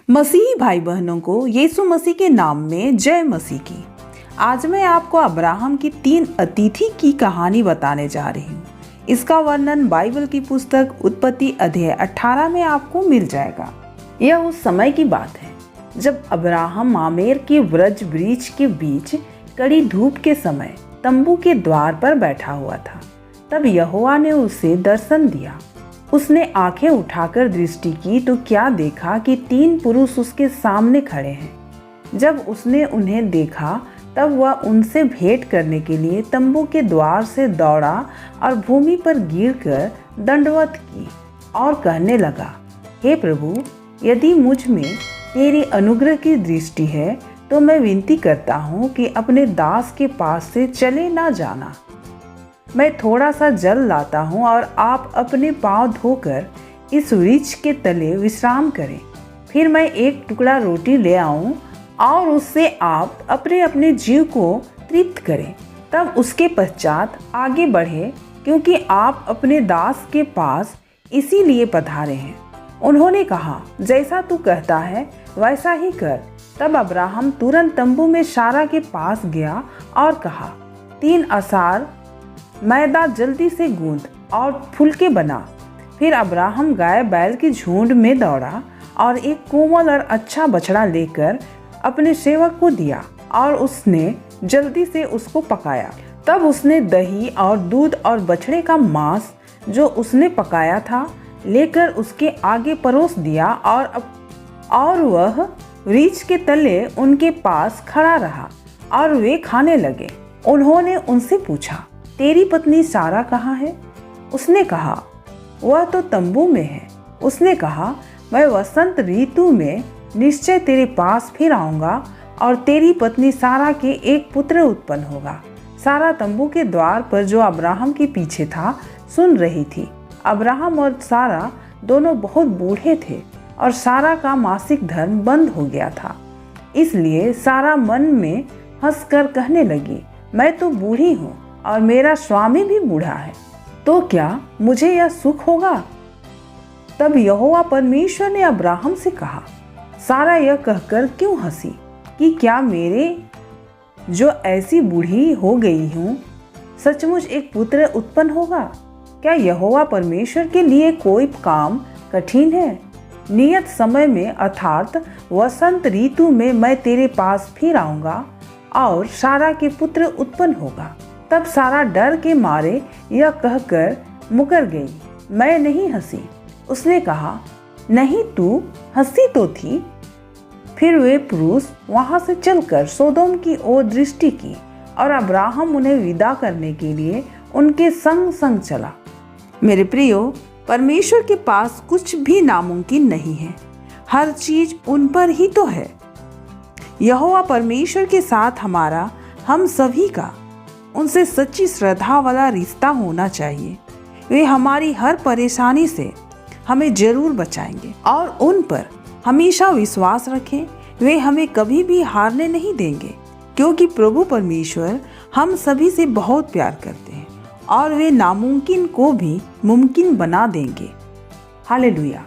मसीही भाई बहनों को यीशु मसीह के नाम में जय मसीह की। आज मैं आपको अब्राहम की 3 अतिथि की कहानी बताने जा रही हूँ। इसका वर्णन बाइबल की पुस्तक उत्पत्ति अध्याय 18 में आपको मिल जाएगा। यह उस समय की बात है जब अब्राहम मामेर के वृक्ष वृक्ष के बीच कड़ी धूप के समय तंबू के द्वार पर बैठा हुआ था। तब यहोवा ने उसे दर्शन दिया। उसने आंखें उठाकर दृष्टि की तो क्या देखा कि 3 पुरुष उसके सामने खड़े हैं। जब उसने उन्हें देखा तब वह उनसे भेंट करने के लिए तंबू के द्वार से दौड़ा और भूमि पर गिरकर दंडवत की और कहने लगा, हे प्रभु, यदि मुझ में तेरी अनुग्रह की दृष्टि है तो मैं विनती करता हूँ कि अपने दास के पास से चले ना जाना। मैं थोड़ा सा जल लाता हूँ और आप अपने पाँव धोकर इस वृक्ष के तले विश्राम करें। फिर मैं एक टुकड़ा रोटी ले आऊँ और उससे आप अपने अपने जीव को तृप्त करें। तब उसके पश्चात आगे बढ़े, क्योंकि आप अपने दास के पास इसीलिए पधारे हैं। उन्होंने कहा, जैसा तू कहता है वैसा ही कर। तब अब्राहम तुरंत तंबू में सारा के पास गया और कहा, 3 असार मैदा जल्दी से गूंद और फुलके बना। फिर अब्राहम गाय बैल की झुंड में दौड़ा और एक कोमल और अच्छा बछड़ा लेकर अपने सेवक को दिया और उसने जल्दी से उसको पकाया। तब उसने दही और दूध और बछड़े का मांस जो उसने पकाया था लेकर उसके आगे परोस दिया और वह वृक्ष के तले उनके पास खड़ा रहा और वे खाने लगे। उन्होंने उनसे पूछा, तेरी पत्नी सारा कहाँ है? उसने कहा, वह तो तंबू में है। उसने कहा, मैं वसंत ऋतु में निश्चय तेरे पास फिर आऊँगा और तेरी पत्नी सारा के एक पुत्र उत्पन्न होगा। सारा तंबू के द्वार पर जो अब्राहम के पीछे था सुन रही थी। अब्राहम और सारा दोनों बहुत बूढ़े थे और सारा का मासिक धर्म बंद हो गया था। इसलिए सारा मन में हंसकर कहने लगी, मैं तो बूढ़ी हूँ और मेरा स्वामी भी बूढ़ा है, तो क्या मुझे यह सुख होगा? तब यहोवा परमेश्वर ने अब्राहम से कहा, सारा यह कहकर क्यों हंसी कि क्या मेरे जो ऐसी बूढ़ी हो गई हूँ सचमुच एक पुत्र उत्पन्न होगा? क्या यहोवा परमेश्वर के लिए कोई काम कठिन है? नियत समय में अर्थात वसंत ऋतु में मैं तेरे पास फिर आऊँगा और सारा के पुत्र उत्पन्न होगा। तब सारा डर के मारे यह कहकर मुकर गई, मैं नहीं हंसी। उसने कहा, नहीं, तू हंसी तो थी। फिर वे पुरुष वहां से चलकर सोदोम की ओर दृष्टि की और अब्राहम उन्हें विदा करने के लिए उनके संग संग चला। मेरे प्रियो, परमेश्वर के पास कुछ भी नामुमकिन नहीं है। हर चीज उन पर ही तो है। यहोवा परमेश्वर के साथ हमारा, हम सभी का उनसे सच्ची श्रद्धा वाला रिश्ता होना चाहिए। वे हमारी हर परेशानी से हमें जरूर बचाएंगे और उन पर हमेशा विश्वास रखें। वे हमें कभी भी हारने नहीं देंगे, क्योंकि प्रभु परमेश्वर हम सभी से बहुत प्यार करते हैं और वे नामुमकिन को भी मुमकिन बना देंगे। हालेलुया।